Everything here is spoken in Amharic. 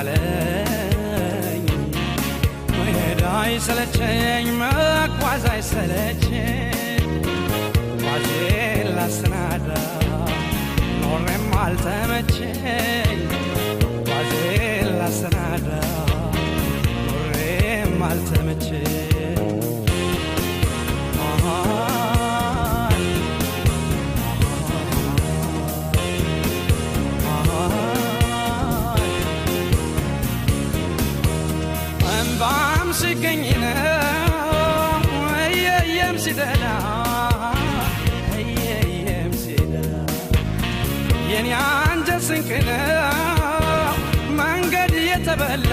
አለኝ መሄድ አይሰለቸኝ መጓዝ አይሰለቸኝ ዋዜን ላሰናዳ ኖሬም አልተመቸኝ ዋዜን ላሰናዳ ኖሬም አልተመቸኝ ሲገኝና የምሲደላ የኔ አንጀት ስንቅና መንገድ የተበላ